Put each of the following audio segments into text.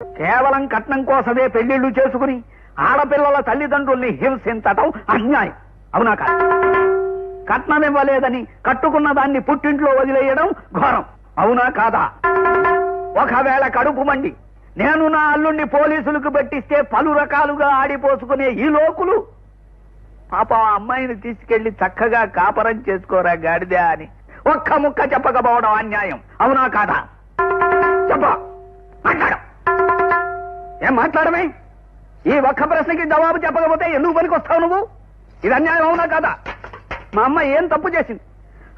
కేవలం కట్నం కోసమే పెళ్లిళ్లు చేసుకుని ఆడపిల్లల తల్లిదండ్రుల్ని హింసించటం అన్యాయం. అవునా కాదు? కట్నం ఇవ్వలేదని కట్టుకున్న దాన్ని పుట్టింట్లో వదిలేయడం ఘోరం. అవునా కాదా? ఒకవేళ కడుపు మండి నేను నా అల్లుణ్ణి పోలీసులకు పెట్టిస్తే పలు రకాలుగా ఆడిపోసుకునే ఈ లోకులు పాప అమ్మాయిని తీసుకెళ్లి చక్కగా కాపరం చేసుకోరా గాడిదే అని ఒక్క ముక్క చెప్పకపోవడం అన్యాయం. అవునా కాదా? చెప్ప మాట్లాడు. ఏం మాట్లాడమే? ఈ ఒక్క ప్రశ్నకి జవాబు చెప్పకపోతే ఎందుకు పనికొస్తావు నువ్వు? ఇది అన్యాయం. అవునా కాదా? మా అమ్మాయి ఏం తప్పు చేసింది?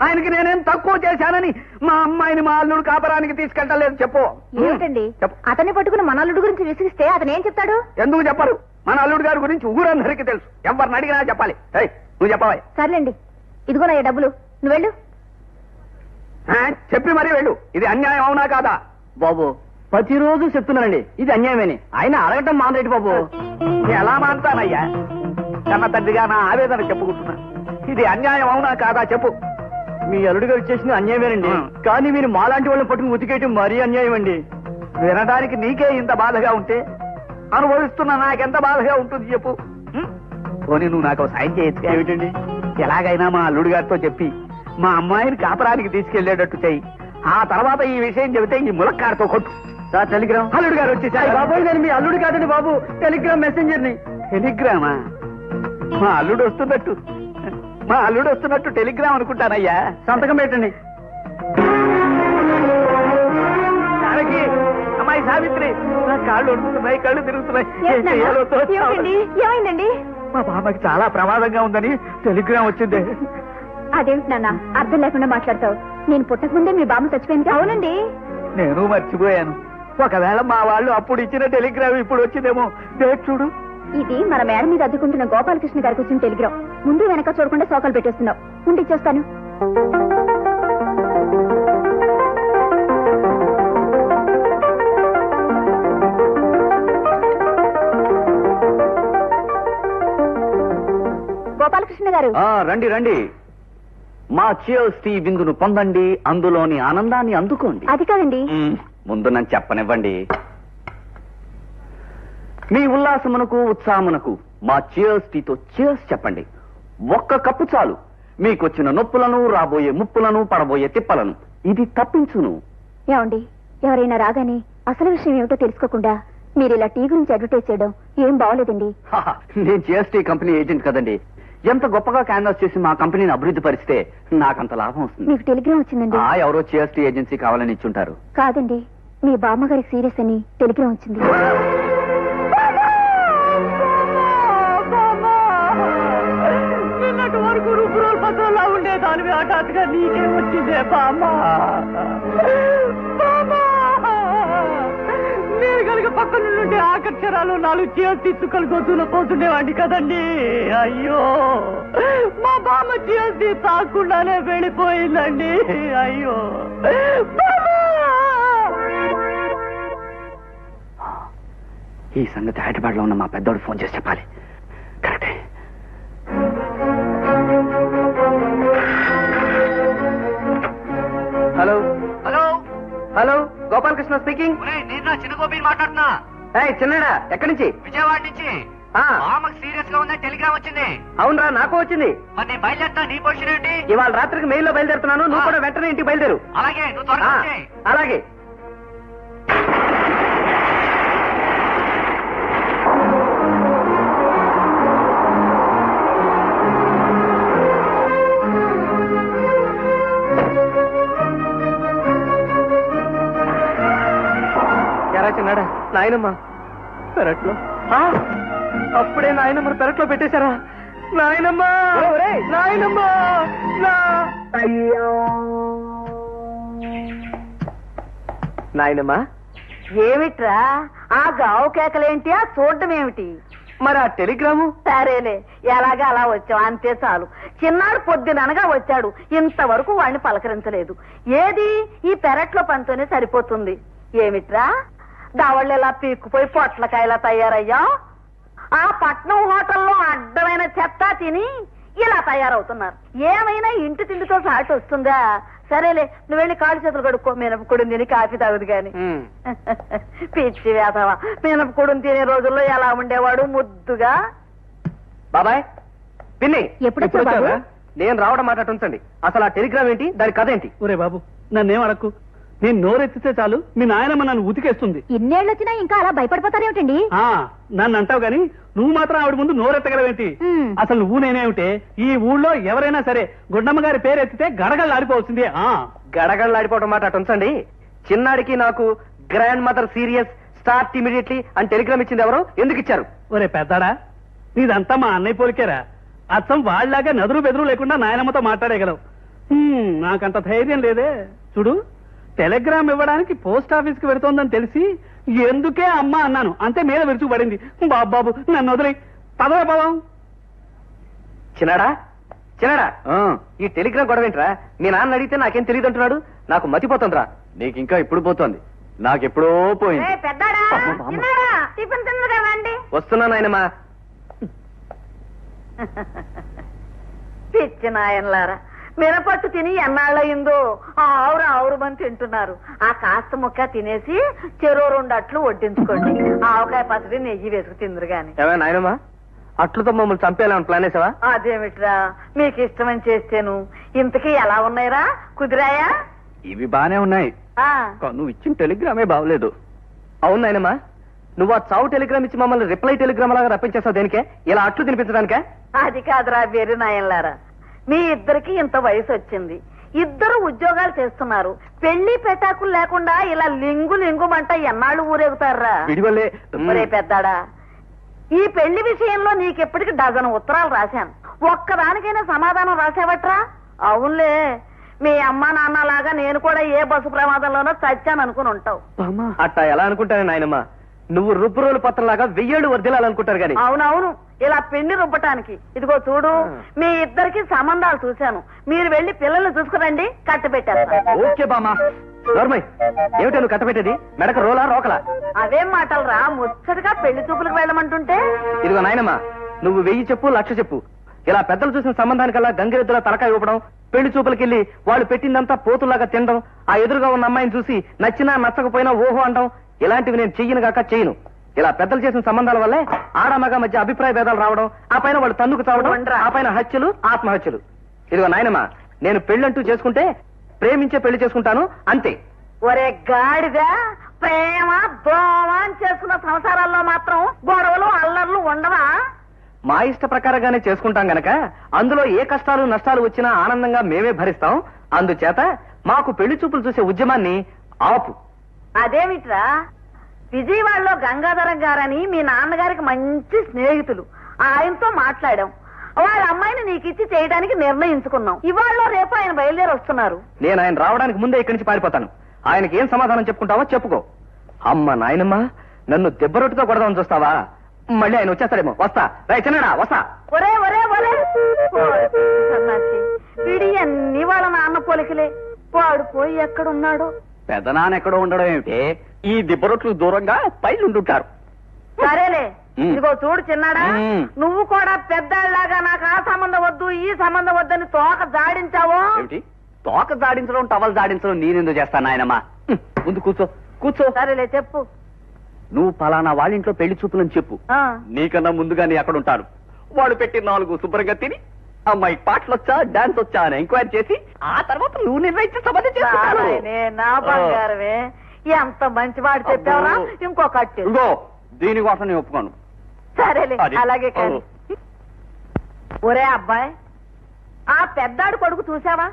ఆయనకి నేనేం తక్కువ చేశానని మా అమ్మాయిని మా అల్లుడు కాపరానికి తీసుకెళ్ళలేదు. చెప్పు. ఏమిటండి అతన్ని పట్టుకుని మన అల్లుడు గురించి విసిగిస్తే అతను ఏం చెప్తాడు? ఎందుకు చెప్పరు? మన అల్లుడు గారి గురించి ఊరందరికీ తెలుసు. ఎవరిని అడిగినా చెప్పాలి. నువ్వు చెప్పవా? సర్లేండి, ఇదిగోనయ్యా డబ్బులు, నువ్వు వెళ్ళు. చెప్పి మరీ వెళ్ళు. ఇది అన్యాయం. అవునా కాదా? బాబు ప్రతిరోజు చెప్తున్నానండి, ఇది అన్యాయమని. ఆయన అడగటం మానేటి బాబు. ఎలా మాంటానయ్యా? కన్న తండ్రిగా నా ఆవేదన చెప్పుకుంటున్నా. ఇది అన్యాయం. అవునా కాదా? చెప్పు. మీ అల్లుడు గారు చేసిన అన్యాయమేనండి, కానీ మీరు మాలాంటి వాళ్ళని పట్టుకుని ఉతికేయటం మరీ అన్యాయం అండి. వినడానికి నీకే ఇంత బాధగా ఉంటే అనుభవిస్తున్న నాకెంత బాధగా ఉంటుంది చెప్పు. పోనీ నువ్వు నాకు సాయం చేయొచ్చు. ఏమిటండి? ఎలాగైనా మా అల్లుడు గారితో చెప్పి మా అమ్మాయిని కాపరానికి తీసుకెళ్లేటట్టు చెయ్యి. ఆ తర్వాత ఈ విషయం చెబితే ఈ ములక్కాడతో కొట్టు. Sir Telegram. అల్లుడు గారు వచ్చేసారు. బాబోయ్, నేను మీ అల్లుడు కాదండి బాబు, టెలిగ్రామ్ మెసెంజర్ ని. టెలిగ్రామా? మా అల్లుడు వస్తున్నట్టు టెలిగ్రామ్ అనుకుంటానయ్యా. సంతకం పెట్టండి. అమ్మాయి సావిత్రి, నా కాళ్ళు వడుతున్నాయి, కళ్ళు తిరుగుతున్నాయి. ఏమైందండి? మా బాబాకి చాలా ప్రమాదంగా ఉందని టెలిగ్రామ్ వచ్చింది. అదేమిటి నాన్న అర్థం లేకుండా మాట్లాడతావు? నేను పుట్టక ముందే మీ బామ్మ చచ్చిపోయింది. అవునండి, నేను మర్చిపోయాను. ఒకవేళ మా వాళ్ళు అప్పుడు ఇచ్చిన టెలిగ్రామ్ ఇప్పుడు వచ్చిందేమో. డేట్ చూడు. ఇది మన మేడ మీద అద్దుకుంటున్న గోపాలకృష్ణ గారికి వచ్చిన టెలిగ్రామ్. ముందు వెనక చూడకుండా సోకాలు పెట్టేస్తున్నావు. ఉండి ఇచ్చేస్తాను. గోపాలకృష్ణ గారు, రండి రండి. మా చియర్స్ టీ విందును పొందండి, అందులోని ఆనందాన్ని అందుకోండి. అది కాదండి. ముందు నన్ను చెప్పనివ్వండి. మీ ఉల్లాసమునకు ఉత్సాహమునకు మా చియర్స్ టీతో చియర్స్ చెప్పండి. ఒక్క కప్పు చాలు మీకొచ్చిన నొప్పులను, రాబోయే ముప్పులను, పడబోయే తిప్పలను. ఇది తప్పించును. ఏమండి, ఎవరైనా రాగానే అసలు విషయం ఏమిటో తెలుసుకోకుండా మీరు ఇలా టీ గురించి అడ్వర్టైజ్ చేయడం ఏం బాగోలేదండి. నేను చియర్స్ టీ కంపెనీ ఏజెంట్ కదండి. ఎంత గొప్పగా క్యాన్వాస్ చేసి మా కంపెనీని అభివృద్ధి పరిస్తే నాకంత లాభం వస్తుంది. మీకు టెలిగ్రామ్ వచ్చిందండి. ఎవరో చియర్స్ టీ ఏజెన్సీ కావాలని ఇచ్చుంటారు. కాదండి, మీ బామ్మగారికి సీరియస్ అని టెలిగ్రామ్ వచ్చింది. నిన్నటి వరకు రుబ్బురోలు పత్రంలా ఉండేదానివి హఠాత్తుగా నీకే వచ్చిందే బామ్మా. మీరు కనుక పక్కన నుండి ఆకర్షణాలు 4 చీరలు తీసుకొని గొంతులో పోతుండేవాడిని కదండి. అయ్యో, మా బామ్మ చీరలు తాకుండానే వెళ్ళిపోయిందండి. అయ్యో ఈ సంగతి హైదరాబాద్లో ఉన్న మా పెద్దోడు ఫోన్ చేసి చెప్పాలి. కరెక్టే. Hello hello hello, Gopalakrishna speaking. నేను చిన్న గోపి మాట్లాడుతున్నా. చిన్నడా, ఎక్కడి నుంచి? విజయవాడ నుంచి. మామకు సీరియస్ గా ఉందని టెలిగ్రామ్ వచ్చింది. అవునరా, నాకు వచ్చింది. మరి నేను బయలుదేరుతా. నీ పొజిషన్ ఏంటి? ఇవాళ రాత్రికి మెయిల్ లో బయలుదేరుతున్నాను. నువ్వు కూడా వెంటనే ఇంటికి బయలుదేరు. అలాగే, నువ్వు త్వరగా వచ్చేయ్. అలాగే. చిన్నాడా, నాయనమ్మ పెరట్లో. అప్పుడే నాయనమ్మ పెరట్లో పెట్టేశారా? నాయనమ్మ, నాయనమ్మ. నాయనమ్మ, ఏమిట్రా ఆ గావు కేకలేంటి? ఆ చూడటం ఏమిటి? మరి ఆ టెలిగ్రాము? సరేలే, ఎలాగా అలా వచ్చావు అంతే చాలు. చిన్నాడు పొద్దుననగా వచ్చాడు, ఇంతవరకు వాడిని పలకరించలేదు. ఏది ఈ పెరట్లో పనితోనే సరిపోతుంది. ఏమిట్రా దావాళ్ళు ఇలా పీక్కుపోయి పొట్లకాయలా తయారయ్యా? ఆ పట్నం హోటల్లో అడ్డమైన చెత్త తిని ఇలా తయారవుతున్నారు. ఏమైనా ఇంటి తిండితో సాటి వస్తుందా? సరేలే నువ్వు వెళ్ళి కాళ్ళు చేతులు కడుక్కో. మినపకుడుని తిని కాఫీ తాగుదు గాని. పిచ్చి వేతవా, మినపకుడుని తినే రోజుల్లో ఎలా ఉండేవాడు ముద్దుగా. బాబాయ్ పిన్ని ఎప్పుడు వచ్చావా? నేను రావడం మాట ఉంచండి. అసలు ఆ టెలిగ్రామ్ ఏంటి, దాని కథ ఏంటి? ఒరే బాబు, నన్నేం అడక్కు. నేను నోరెత్తితే చాలు మీ నాయనమ్మ నన్ను ఉతికేస్తుంది. ఇన్నేళ్ళు వచ్చినా ఇంకా అలా భయపడిపోతారేమిటండి? నన్ను అంటావు గాని నువ్వు మాత్రం ఆవిడ ముందు నోరెత్తగలవేంటి? అసలు నువ్వు నేనేమిటే ఈ ఊళ్ళో ఎవరైనా సరే గుండమ్మ గారి పేరు ఎత్తితే గడగళ్ళాడిపోవచ్చింది. గడగళ్ళాడిపోవడం మాట అటు ఉంచండి. చిన్నాడికి నాకు grand mother serious start immediately అని టెలిగ్రామ్ ఇచ్చింది ఎవరు, ఎందుకు ఇచ్చారు? ఒరే పెద్దాడా, నీదంతా మా అన్నయ్య పోలికేరా. అచ్చం వాళ్ళలాగా నదురు బెదురు లేకుండా నాయనమ్మతో మాట్లాడేయగలవు. నాకంత ధైర్యం లేదే. చూడు, టెలిగ్రామ్ ఇవ్వడానికి పోస్ట్ ఆఫీస్ కి వెళుతోందని తెలిసి ఎందుకే అమ్మ అన్నాను, అంతే మీద విరుచుకుపడింది. బాబు నన్ను వదిలి పదవే పదం. చిన్నాడా చిన్నాడా, ఈ టెలిగ్రామ్ గొడవ ఏంట్రా? మీ నాన్న అడిగితే నాకేం తెలియదు అంటున్నాడు. నాకు మతిపోతుందిరా. నీకు ఇంకా ఇప్పుడు పోతోంది, నాకెప్పుడో పోయింది. పెద్దాడా, చిన్నాడా, టిఫిన్ తిన్నగా రండి. వస్తున్నా నాయనమ్మా. పిచ్చి నాయనలారా, మినపట్టు తిని ఎన్నాళ్ళయిందో ఆవురు మంది తింటున్నారు. ఆ కాస్త ముక్క తినేసి చెరో 2 అట్లు వడ్డించుకోండి. ఆవకాయ పచ్చడి నెయ్యి వేసుకు తిందరు గాని. నాయనమ్మా, అట్లతో మమ్మల్ని చంపేయాలని ప్లాన్ వేసావా? అదేమిట్రా, మీకు ఇష్టమని చేస్తేను. ఇంతకీ ఎలా ఉన్నాయిరా, కుదిరాయా? ఇవి బానే ఉన్నాయి, నువ్వు ఇచ్చిన టెలిగ్రామే బాగలేదు. అవును నాయనమ్మా, నువ్వు ఆ చావు టెలిగ్రామ్ ఇచ్చి మమ్మల్ని రిప్లై టెలిగ్రామ్ లాగా రప్పించేస్తావు దేనికే? ఇలా అట్లు తినిపించడానికే? అది కాదురా వేరు నాయనలారా, మీ ఇద్దరికి ఇంత వయసు వచ్చింది, ఇద్దరు ఉద్యోగాలు చేస్తున్నారు. పెళ్లి పెటాకులు లేకుండా ఇలా లింగుమంట ఎన్నాళ్ళు ఊరేగుతారా? ఒరే పెద్దాడా, ఈ పెళ్లి విషయంలో నీకెప్పటికి 12 ఉత్తరాలు రాశాను. ఒక్కదానికైనా సమాధానం రాసావట్రా? అవునులే, మీ అమ్మ నాన్న లాగా నేను కూడా ఏ బస్సు ప్రమాదంలోనో చచ్చాను అనుకుని ఉంటావు. అట్టా ఎలా అనుకుంటాను నాయనమ్మా, నువ్వు రుబ్బురోలు పత్రంలాగా 1000 ఏళ్ళు వర్దిలాలనుకుంటారు గాని. అవునవును, ఇలా పిండి రుబ్బటానికి. ఇదిగో చూడు, మీ ఇద్దరికి సంబంధాలు చూశాను. మీరు వెళ్లి పిల్లల్ని చూసుకురండి, కట్టబెట్టేస్తాను. ఓకే బామా. నోర్మయ్, ఏమిటో నువ్వు కట్టబెట్టేది? మెడక రోలా రోకలా? అవేం మాటలు రా, ముచ్చటగా పెళ్లి చూపులకు వెళ్ళమంటుంటే. ఇదిగో నాయనమ్మా, నువ్వు 1000 చెప్పు 1,00,000 చెప్పు, ఇలా పెద్దలు చూసిన సంబంధానికల్లా గంగిరెద్దులా తలకాయ ఊపడం, పెళ్లి చూపులకెళ్లి వాళ్ళు పెట్టిందంతా పోతులాగా తినడం, ఆ ఎదురుగా ఉన్న అమ్మాయిని చూసి నచ్చినా నచ్చకపోయినా ఓహో అంటాం, ఇలాంటివి నేను చెయ్యను గాక చేయను. ఇలా పెద్దలు చేసిన సంబంధాల వల్లే ఆడమగ మధ్య అభిప్రాయ భేదాలు రావడం, ఆ పైన వాళ్ళు తన్నుకు చావడం, ఆ పైన హత్యలు, ఆత్మహత్యలు. ఇదిగో నాయనమ్మా, నేను పెళ్ళంటూ చేసుకుంటే ప్రేమించే పెళ్లి చేసుకుంటాను, అంతే. ఒరే గాడిద, ప్రేమ దోమ అని చేసుకున్న సంసారాల్లో మాత్రం గొడవలు అల్లర్లు ఉండవా? మా ఇష్ట ప్రకారంగానే చేసుకుంటాం గనక అందులో ఏ కష్టాలు నష్టాలు వచ్చినా ఆనందంగా మేమే భరిస్తాం. అందుచేత మాకు పెళ్లి చూపులు చూసే ఉద్యమాన్ని ఆపు. అదేమిట్రా, విజయవాడలో గంగాధరం గారని మీ నాన్నగారికి మంచి స్నేహితులు, ఆయనతో మాట్లాడాం. వాళ్ళ అమ్మాయిని నీకిచ్చి చేయడానికి నిర్ణయించుకున్నాం. ఇవాళ రేపు ఆయన బయలుదేరి వస్తున్నారు. నేను ఆయన రావడానికి ముందే ఇక్కడి నుంచి పారిపోతాను. ఆయనకి ఏం సమాధానం చెప్పుకుంటావో చెప్పుకో. అమ్మ నాయనమ్మ, నన్ను దెబ్బరొట్టుతో కొడదామని చూస్తావా? మళ్ళీ ఆయన వచ్చేస్తాడేమో. వస్తా చిన్నడా, వస్తా. ఒరే ఒరే ఒరే, సన్నాసి, వీడి అన్ని వాళ్ళ నాన్న పోలికలే. వాడు పోయి ఎక్కడున్నాడో. పెదనాన్న ఎక్కడో ఉండడం ఏమిటి, ఈ దిబ్బరొట్లు దూరంగా పైన ఉండుంటారు. సరేలే, ఇదిగో చూడు చిన్నాడా, నువ్వు కూడా పెద్దలాగా నాకు ఆ సంబంధం వద్దు ఈ సంబంధం వద్దని తోక జాడించావో. ఏమిటి తోక జాడించడం, టవల్ జాడించడం నేనెందుకు చేస్తాను నాయనమ్మా? ముందు కూర్చో కూర్చో. సరేలే చెప్పు. నువ్వు పలానా వాళ్ళ ఇంట్లో పెళ్లి చూపులని చెప్పు. నీకన్నా ముందుగా నీ అక్కడ ఉంటాను. వాళ్ళు పెట్టి 4 శుభ్రంగా తిని అమ్మాయి పాటలు వచ్చా డాన్స్ వచ్చా అని ఎంక్వైరీ చేసి ఆ తర్వాత నువ్వు నిర్ణయించి సంబంధం చేస్తాను. నా బంగారమే, ఎంత మంచి మాట చెప్పావరా. ఇంకొకటి దీనికోసం నేను ఒప్పుకోను. సరేలే, అలాగే కానీ. ఒరే అబ్బాయి, ఆ పెద్దాడు కొడుకు చూసావా?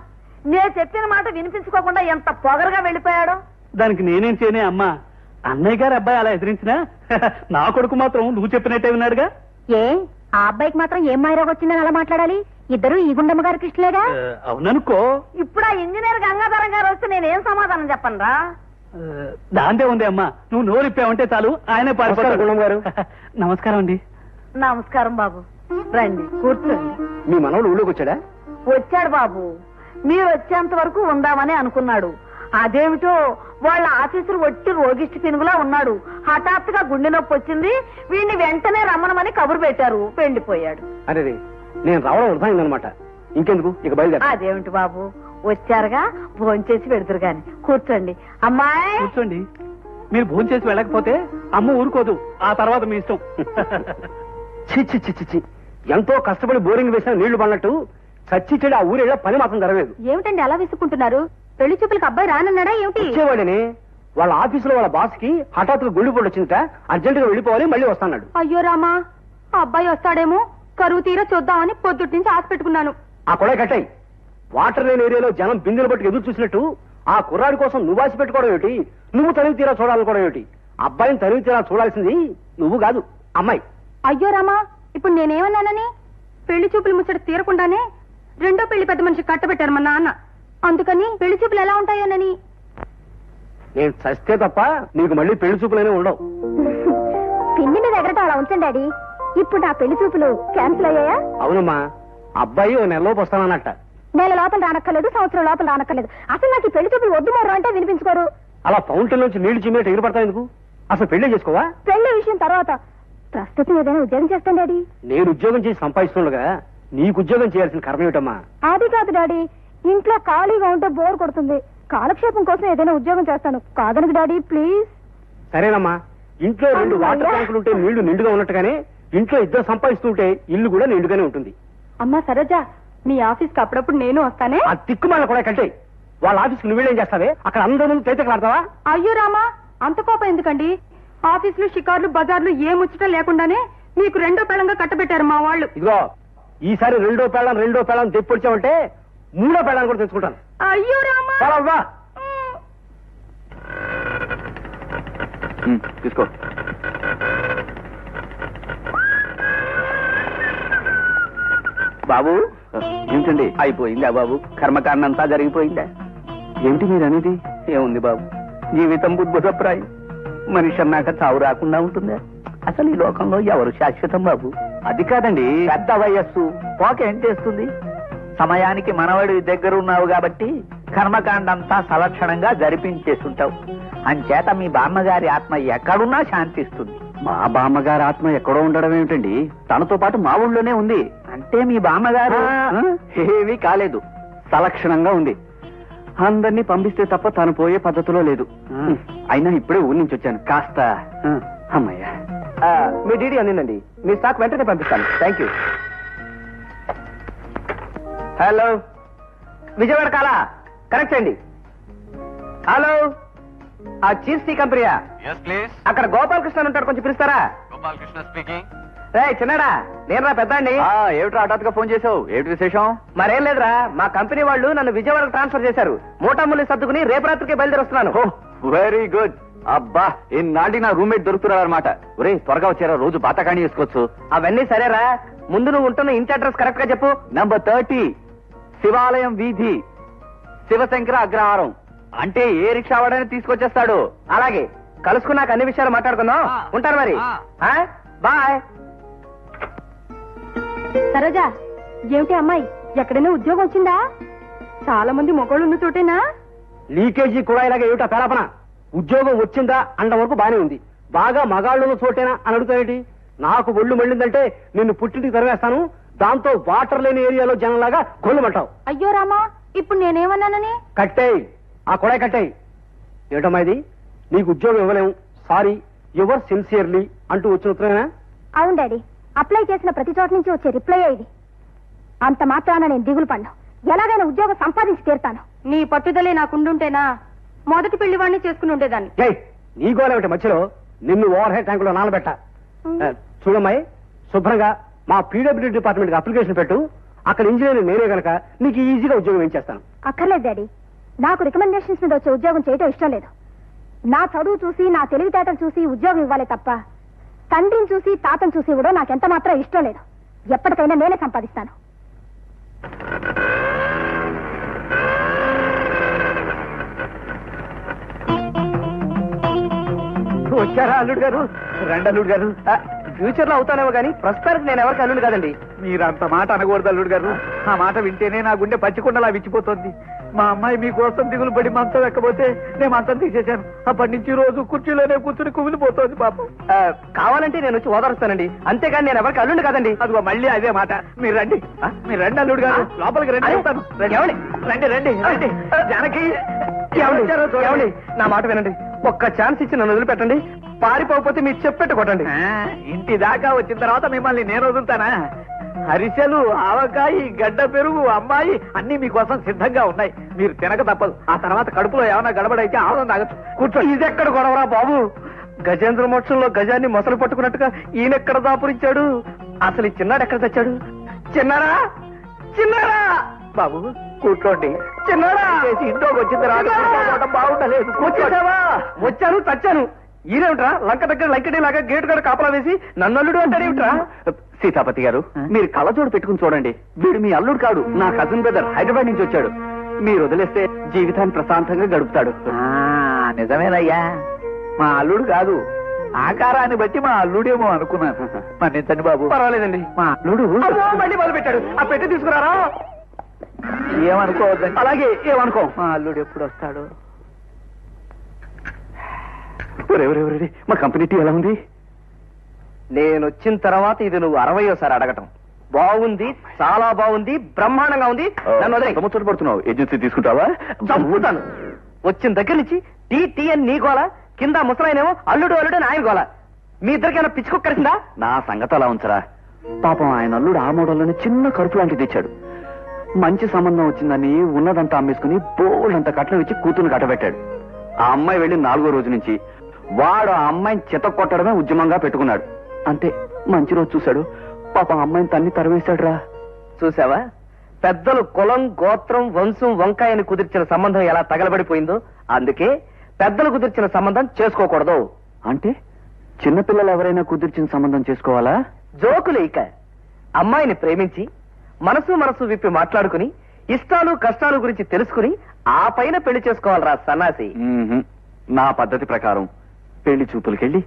నేను చెప్పిన మాట వినిపించుకోకుండా ఎంత పొగరుగా వెళ్ళిపోయాడో. దానికి నేనేం చేయనే అమ్మా, అన్నయ్య గారి అబ్బాయి అలా ఎదిరించినా నా కొడుకు మాత్రం నువ్వు చెప్పినట్టే విన్నాడుగా. ఏ ఆ అబ్బాయికి మాత్రం ఏం మాయరోగం వచ్చిందని అలా మాట్లాడాలి? ఇద్దరు ఈ గుండమ్మ గారి కృష్ణలేగా. అవుననుకో. ఇప్పుడు ఆ ఇంజనీర్ గంగాధరం గారు వస్తే నేనేం సమాధానం చెప్పను రా. దాందే ఉంది అమ్మా, నువ్వు నోరిప్పావంటే చాలు ఆయనే పారిపోతారు. నమస్కారం అండి. నమస్కారం బాబు, రండి కూర్చోండి. మీ మనవడు ఊళ్ళోకి వచ్చాడా? వచ్చాడు బాబు, మీరు వచ్చేంత వరకు ఉందామని అనుకున్నాడు. అదేమిటో వాళ్ళ ఆఫీసర్ ఒట్టి రోగిష్టి పినుగులా ఉన్నాడు. హఠాత్తుగా గుండె నొప్పి వచ్చింది, వీడిని వెంటనే రమ్మనమని కబురు పెట్టారు. వెళ్ళిపోయాడు. అరే, నేను రావడం వృధాయిందనమాట. ఇంకెందుకు ఇక బయలుదేరా. అదేమిటి బాబు, వచ్చారుగా భోంచేసి పెడుతురు గాని కూర్చోండి. అమ్మాయి కూర్చోండి. మీరు భోంచేసి వెళ్ళకపోతే అమ్మ ఊరుకోదు. ఆ తర్వాత మీ ఇష్టం. చిచ్చి చిచ్చి చి ఎంతో కష్టపడి బోరింగ్ వేసిన నీళ్లు పడినట్టు చచ్చి చెడు ఆ ఊరేళ్ళ పని మాత్రం జరగలేదు. ఏమిటండి అలా విసుక్కుంటున్నారు? పెళ్లి చూపులకు అబ్బాయి రానన్నాడా ఏమిటి? వచ్చేవాడని వాళ్ళ ఆఫీసులో వాళ్ళ బాస్ కి హఠాత్తుగా గుండెపోటు వచ్చిందట. అర్జెంట్ గా వెళ్ళిపోవాలి, మళ్ళీ వస్తాడు. అయ్యో రామా, ఆ అబ్బాయి వస్తాడేమో కరువు తీరా చూద్దామని పొద్దుటి నుంచి ఆశ పెట్టుకున్నాను. ఆ కొడాయి కట్టాయి. వాటర్ లేని ఏరియాలో జనం బిందెలు పట్టుకు ఎదురు చూసినట్టు ఆ కుర్రాడి కోసం నువ్వు ఆశ పెట్టుకోవడం ఏమిటి? నువ్వు తనివి తీరా చూడాలనుకోవడం ఏమిటి? అబ్బాయిని తనివి తీరా చూడాల్సింది నువ్వు కాదు, అమ్మాయి. అయ్యో రామా, ఇప్పుడు నేనేమన్నానని? పెళ్లి చూపులు ముచ్చట తీరకుండానే రెండో పెళ్లి పెద్ద మనిషి కట్టబెట్టారు మా నాన్న. అందుకని పెళ్లి చూపులు ఎలా ఉంటాయోనని. నేను చస్తే తప్ప నీకు మళ్ళీ పెళ్లి చూపులనే ఉండవు. పిన్ని మీద ఎగరటం అలా ఉంచండి డాడీ. ఇప్పుడు నా పెళ్లి చూపులు క్యాన్సిల్ అయ్యాయా? అవునమ్మా, అబ్బాయి ఓ నెలలోపు వస్తానన్నట్ట. నెల లోపల రానక్కర్లేదు, సంవత్సరం లోపల రానక్కర్లేదు. అసలు నాకు ఈ పెళ్లి చూపులు వద్దు మరో అంటే వినిపించుకోరు. అలా ఫౌంటైన్ నుంచి నీళ్లు చిమ్మేట ఎగిరిపడతావు ఎందుకు? అసలు పెళ్లి చేసుకోవా? పెళ్లి విషయం తర్వాత. ప్రస్తుతం ఏదైనా ఉద్యోగం చేస్తాను డాడీ. నేను ఉద్యోగం చేసి సంపాదిస్తుండగా నీకు ఉద్యోగం చేయాల్సిన కర్మ ఏమిటమ్మా? అది కాదు డాడీ, ఇంట్లో ఖాళీగా ఉంటే బోర్ కొడుతుంది. కాలక్షేపం కోసం ఏదైనా ఉద్యోగం చేస్తాను. కాదనకు డాడీ ప్లీజ్. సరేనమ్మా, ఇంట్లో 2 వాటర్ ట్యాంకులు ఉంటే నీళ్లు నిండుగా ఉన్నట్టుగానే ఇంట్లో ఇద్దరు సంపాదిస్తుంటే ఇల్లు కూడా నిండుగానే ఉంటుంది. అమ్మా సరోజా, మీ ఆఫీస్ కి అప్పుడప్పుడు నేను వస్తానే. ఆ తిక్కుమాల కూడా కంటే వాళ్ళ ఆఫీస్కి నువ్వేం చేస్తావే? అక్కడ అందరి ముందు తైతకలాడతావా? అయ్యో రామా, అంత కోపం ఎందుకండి? ఆఫీసులు షికార్లు బజార్లు ఏ ముచ్చట లేకుండానే మీకు రెండో పెళ్ళంగా కట్టబెట్టారు మా వాళ్ళు. ఇదిగో, ఈసారి రెండో పెళ్ళం తెప్పొచ్చావంటే మూడో పెళ్ళాన్ని కూడా తెచ్చుకుంటాను. అయ్యో రామా. చాలా తీసుకో. బాబు ఏమిటండి? అయిపోయిందా బాబు? కర్మకాండంతా జరిగిపోయిందా? ఏంటి మీరు అనేది? ఏముంది బాబు, జీవితం బుద్ధప్రాయం. మనిషి అన్నాక చావు రాకుండా ఉంటుందా? అసలు ఈ లోకంలో ఎవరు శాశ్వతం బాబు? అది కాదండి, పెద్ద వయస్సు పోక ఏం చేస్తుంది? సమయానికి మనవడి దగ్గర ఉన్నావు కాబట్టి కర్మకాండంతా సలక్షణంగా జరిపించేస్తుంటావు. అంచేత మీ బామ్మగారి ఆత్మ ఎక్కడున్నా శాంతిస్తుంది. మా బామ్మగారి ఆత్మ ఎక్కడో ఉండడం ఏమిటండి? తనతో పాటు మా ఊళ్ళోనే ఉంది. అంటే మీ బామ్మగారు ఏమీ కాలేదు, సలక్షణంగా ఉంది. అందరినీ పంపిస్తే తప్ప తను పోయే పద్ధతిలో లేదు. అయినా ఇప్పుడే ఊరి నుంచి వచ్చాను, కాస్త అమ్మయ్యా. మీ డీడీ అందిందండి, మీ స్టాక్ వెంటనే పంపిస్తాను. Thank you. హలో, విజయవాడ కాలా కరెక్ట్ అండి. హలో, ఆ చీజ్ టీ కంపెనీయా? Yes, please. అక్కడ గోపాలకృష్ణ ఉంటాడు, కొంచెం పిలుస్తారా? Gopalkrishna speaking. రే చిన్నడా, నేనరా పెద్దండి. ఏమిట్రా హఠాత్తుగా ఫోన్ చేసావు? ఏమిటి విశేషం? మరేం లేదురా, మా కంపెనీ వాళ్ళు నన్ను విజయవాడకు ట్రాన్స్ఫర్ చేశారు. మూటాముల్లి సర్దుకుని రేపు రాత్రికి బయలుదేరి వస్తున్నాను. Very good. అబ్బా, ఇన్నాళ్ళకి నా రూమ్మేట్ దొరుకుతున్నారు అనమాట. ఒరే త్వరగా వచ్చారా, రోజు బాతకాణి చేసుకోవచ్చు. అవన్నీ సరేరా, ముందు నువ్వు ఉంటున్న ఇంటి అడ్రస్ కరెక్ట్ గా చెప్పు. నంబర్ 30 శివాలయం వీధి, శివశంకర అగ్రహారం. అంటే ఏ రిక్షా వాడని తీసుకొచ్చేస్తాడు. అలాగే, కలుసుకున్నాక అన్ని విషయాలు మాట్లాడుకుందాం. ఉంటారు మరి. బాయ్. సరోజా, ఏమిటి అమ్మాయి, ఎక్కడైనా ఉద్యోగం వచ్చిందా? చాలా మంది మొగోళ్ళు ఉన్న చోటేనా? లీకేజీ కూడా ఇలాగే ఏమిటా పేరాపన? ఉద్యోగం వచ్చిందా అంట వరకు బానే ఉంది. బాగా మగాళ్ళు చోటేనా అని అడుగుతాయేంటి? నాకు ఒళ్ళు మళ్ళిందంటే నిన్ను పుట్టింటికి తరివేస్తాను. దాంతో వాటర్ లేని ఏరియాలో జనంలాగా గొల్లుమంటావు. అయ్యో రామా, ఇప్పుడు నేనేమన్నానని? కట్టేయ్, ఆ కొడాయి కట్టేయ్. ఏమిటమ్మా ఇది? నీకు ఉద్యోగం ఇవ్వలేము, సారీ, యువర్ సిన్సియర్లీ అంటూ వచ్చిన ఉత్తరమేనా? అవును డాడీ, అప్లై చేసిన ప్రతి చోట నుంచి వచ్చే రిప్లై ఇది. అంత మాత్రాన నేను దిగులు పడ్డా. ఎలాగైనా ఉద్యోగం సంపాదించి తీరుతాను. నీ పట్టుదలే నాకుండుంటేనా మొదటి పెళ్లి వాడిని చేసుకుని ఉండేదాన్ని. నీ గోలేమిటి మధ్యలో? నిన్ను ఓవర్ హెడ్ ట్యాంకులో నానబెట్ట. చూడమ్మాయి, శుభ్రంగా మా పీడబ్ల్యూడీ డిపార్ట్మెంట్ కి అప్లికేషన్ పెట్టు. అక్కడ ఇంజనీర్ నేనే గనక నీకు ఈజీగా ఉద్యోగం ఇచ్చేస్తాను. అక్కర్లేదు డాడీ, నాకు రికమెండేషన్స్ మీద వచ్చే ఉద్యోగం చేయటం ఇష్టం లేదు. నా చదువు చూసి, నా తెలివితేటలు చూసి ఉద్యోగం ఇవ్వాలి తప్ప తండ్రిని చూసి తాతను చూసి ఇవ్వడం నాకెంత మాత్రం ఇష్టం లేదు. ఎప్పటికైనా నేనే సంపాదిస్తాను. వచ్చారా అల్లుడు గారు? రండి అల్లుడు గారు. ఫ్యూచర్ లో అవుతానేమో కానీ ప్రస్తుతానికి నేను ఎవరికి అల్లుడు కాదండి. మీరంత మాట అనకూడదు అల్లుడు గారు. ఆ మాట వింటేనే నా గుండె పచ్చికొండలా విచ్చిపోతుంది. మా అమ్మాయి మీకోసం దిగులు పడి మంచం ఎక్కబోతే నేను మంచం తీసేశాను. అప్పటి నుంచి రోజు కుర్చీలోనే కూర్చుని కుమిలిపోతోంది పాపం. కావాలంటే నేను వచ్చి ఓదారుస్తానండి, అంతేగాని నేను ఎవరికి అల్లుండి కాదండి. అదిగో మళ్ళీ అదే మాట. మీరు రండి, మీరు రండి అల్లుడు గారు, లోపలికి రండి. చెప్తాను. రండి రండి రండి రండి. జానకి ఏమండి, నా మాట వినండి, ఒక్క ఛాన్స్ ఇచ్చి నన్ను వదిలిపెట్టండి. పారిపోకపోతే మీరు చెప్పెట్టు కొట్టండి. ఇంటి దాకా వచ్చిన తర్వాత మిమ్మల్ని నేను వదులుతానా? అరిసెలు, ఆవకాయి, గడ్డ పెరుగు, అమ్మాయి అన్ని మీకోసం సిద్ధంగా ఉన్నాయి. మీరు తినక తప్పదు. ఆ తర్వాత కడుపులో ఏమైనా గడబడైతే ఆనందం తాగచ్చు. కూర్చోండి. ఇదెక్కడ గొడవరా బాబు? గజేంద్ర మోక్షంలో గజాన్ని మొసలు పట్టుకున్నట్టుగా ఈయనెక్కడ దాపురించాడు? అసలు ఈ చిన్నాడు ఎక్కడ తెచ్చాడు? చిన్నారా, చిన్నారా బాబు కూర్చోండి. చిన్నారా చేసి ఇంట్లోకి వచ్చిన తర్వాత బాగుండలేదు. వచ్చేసావా? వచ్చాను, చచ్చాను. ఈరేమిట్రా లంక దగ్గర లంకటి లాగా గేటు గడ కాపలా వేసి నన్ను అల్లుడు అంటాడేమిట్రా? సీతాపతి గారు, మీరు కళ్ళజోడు పెట్టుకుని చూడండి. వీడు మీ అల్లుడు కాదు, నా కజిన్ బ్రదర్, హైదరాబాద్ నుంచి వచ్చాడు. మీరు వదిలేస్తే జీవితాన్ని ప్రశాంతంగా గడుపుతాడు. నిజమేనయ్యా, మా అల్లుడు కాదు, ఆకారాన్ని బట్టి మా అల్లుడేమో అనుకున్నాను. మన్నించండి బాబు. పర్వాలేదండి. మా అల్లుడు మళ్ళీ మొదలు పెట్టాడు. ఆ పెట్టి తీసుకురారా. ఏమనుకోవద్దండి. అలాగే ఏమనుకో. మా అల్లుడు ఎప్పుడు వస్తాడు? మా కంపెనీ టీ ఎలా ఉంది? నేను వచ్చిన తర్వాత ఇది నువ్వు 60వ అడగటం. బాగుంది, చాలా బాగుంది, బ్రహ్మాండంగా ఉంది. నన్ను ముచ్చట పడుతున్నావు. ఏజెన్సీ తీసుకుంటావా? చంపుతాను. వచ్చిన దగ్గర నుంచి టీ టీ అని నీ గోల, కింద ముసలాయనేమో అల్లుడు అల్లుడు అని ఆయన గోల. మీ ఇద్దరికైనా పిచ్చుకొక్కరిసిందా? నా సంగతి అలా ఉంచరా. పాపం ఆయన అల్లుడు ఆ మోడల్లోనే చిన్న కరుపు లాంటిది తెచ్చాడు. మంచి సంబంధం వచ్చిందని ఉన్నదంతా అమ్మేసుకుని బోల్డంత కట్నం ఇచ్చి కూతురు కట్టబెట్టాడు. ఆ అమ్మాయి వెళ్ళి 4వ రోజు నుంచి వాడు ఆ అమ్మాయిని చిత కొట్టడమే ఉద్యమంగా పెట్టుకున్నాడు. అంతే, మంచి రోజు చూశాడు, పాపం అమ్మాయిని తన్ని తరివేశాడురా. చూసావా, పెద్దలు కులం, గోత్రం, వంశం, వంకాయని కుదిర్చిన సంబంధం ఎలా తగలబడిపోయిందో. అందుకే పెద్దలు కుదిర్చిన సంబంధం చేసుకోకూడదు. అంటే చిన్నపిల్లలు ఎవరైనా కుదిర్చిన సంబంధం చేసుకోవాలా? జోకులు ఇక. అమ్మాయిని ప్రేమించి మనసు మనసు విప్పి మాట్లాడుకుని ఇష్టాలు కష్టాలు గురించి తెలుసుకుని ఆ పైన పెళ్లి చేసుకోవాలరా సన్నాసి. నా పద్ధతి ప్రకారం పెళ్లి చూపులకెళ్ళి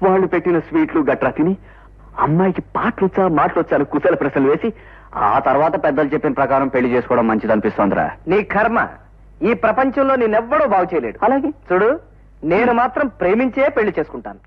వాళ్ళు పెట్టిన స్వీట్లు గట్రా తిని అమ్మాయికి పాటలొచ్చా మాటలొచ్చా అని కుశల ప్రశ్నలు వేసి ఆ తర్వాత పెద్దలు చెప్పిన ప్రకారం పెళ్లి చేసుకోవడం మంచిది అనిపిస్తోందిరా. నీ కర్మ. ఈ ప్రపంచంలో నిన్నెవ్వడూ బాగు చేయలేడు. అలాగే చూడు, నేను మాత్రం ప్రేమించే పెళ్లి చేసుకుంటాను.